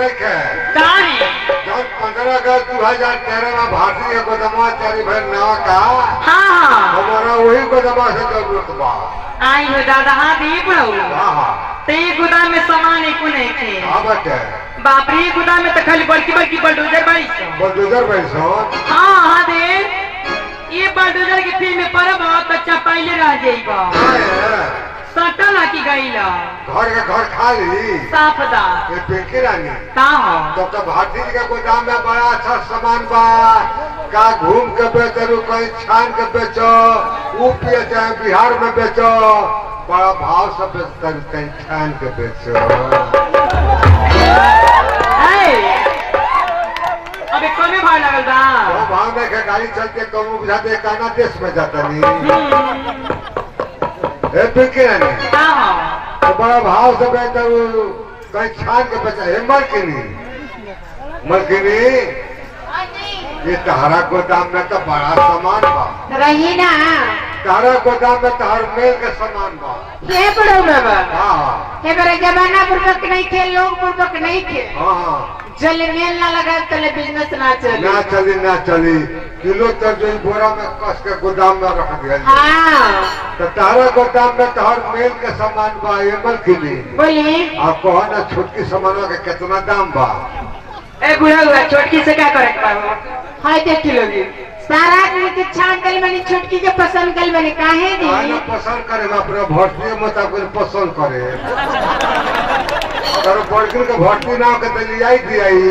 नहीं खे तारी जब 15 अगस्त 2013 में भारतीय गोदामा चारी भर नवा का हाँ हमारा वही गोदामा से जरूरत बा। आई हो दादा हाँ दी पड़ो हाँ ते गोदाम में सामान एको नहीं थे हाँ बटे बाप रे गोदाम में तो खाली बड़की बड़की बुलडोजर बाई बुलडोजर पैसा हाँ हाँ दे ये बुलडोजर के फील्ड में पड़ब तो चपाइले रह जाइबा सटल की गईला घर के घर खाली साफ दा ये पेके रानी का हो तब तो भारतीय के गोदाम में बड़ा अच्छा सामान बा का घूम के बेचो कहीं छान के बेचो ऊपी चाहे बिहार में बेचो बड़ा भाव से बेचते कहीं छान के बेचो। अबे कमे भाव लगल बा तो भाव में के गाड़ी चलते कम बुझाते काना देश में जाता नहीं ए पेके रानी का हो तो बड़ा भाव से बेचो कहीं छान के बेचो हे मलकिनी ये तहरा गोदाम में तो बड़ा सामान बा रही ना तहरा गोदाम में तहर मेल के सामान बा ये बड़ो बाबा हाँ ये बड़ा जमाना पूर्वक नहीं थे लोग पूर्वक नहीं थे हाँ जल मेल ना लगा तले बिजनेस ना चले ना चली किलो तक जो बोरा में कस के गोदाम में रख दिया हाँ तो तहरा गोदाम में तहर मेल के सामान बा ये मलकिनी बोली आप कहो ना छोटकी सामानों के कितना दाम बा ए बुढ़ा हुआ छोटकी से क्या करे पाओ हाय देख लोगी सारा के छान कल मैंने छुटकी के पसंद कल मैंने काहे दी ना पसंद करे अपने भर्ती मुताबिक पसंद करे अगर बड़किन के भर्ती ना के तो लिया दियाई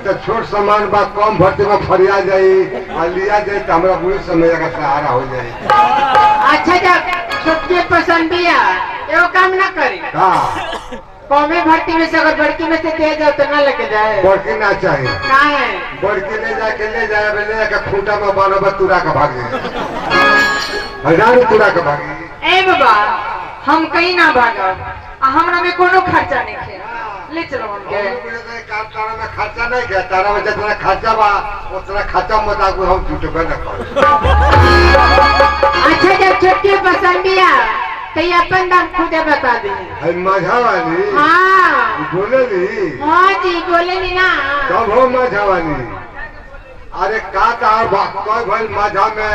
तो छोट सामान बा कम भर्ती में फरिया जाई और लिया जाए तो हमारा बुरी समय का सहारा हो जाए। अच्छा जब छुटकी पसंद दिया एगो काम ना करे हाँ कौमे भर्ती में से अगर बड़की में से दे जाओ तो ना लेके जाए बड़की ना चाहिए कहा है बड़की ले जाए ले जाके खूंटा में बारह तुरा के भागे हजार तुरा के भागे। ए बाबा हम कहीं ना भागब हमरा में कोनो खर्चा नहीं खे ले चलो हमके तारा में खर्चा नहीं किया तारा में जितना खर्चा बा उतना खर्चा मुताबिक हम जुटबे न कर। अच्छा जब छुटकी पसंद दिया तो ये अपन दाम खुदे बता दी मजा वाली हाँ बोलेली हाँ जी बोले नहीं ना तब हो मजा वाली अरे का कोई भाई मजा में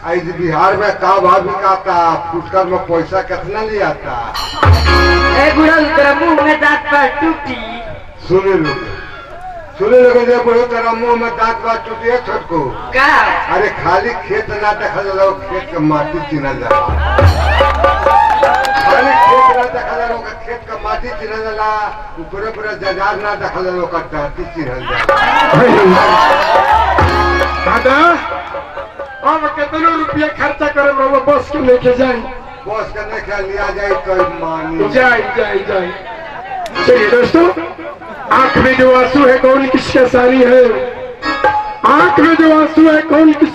आज बिहार में का भाभी का फुटकर में पैसा कितना लिया था ए बुढ़ा तेरा मुंह में दांत पर टूटी सुने लोग जो बुढ़ो तेरा मुंह में दांत बात टूटी है छोटको का अरे खाली खेत ना देखा जाओ खेत के माटी चिन्हल जाला खाली खेत ना देखा जाओ खेत का माटी चिन्हल जाला पूरे पूरे जजार ना देखा जाओ का दांती चिन्हल जाला। दादा अब कितना रुपया खर्चा करे बाबा बस के लेके जाए बस करने के लिया जाए तो मानी जाए चलिए दोस्तों आंख में जो आंसू है कौन किसका सारी है आंख में जो आंसू है कौन किस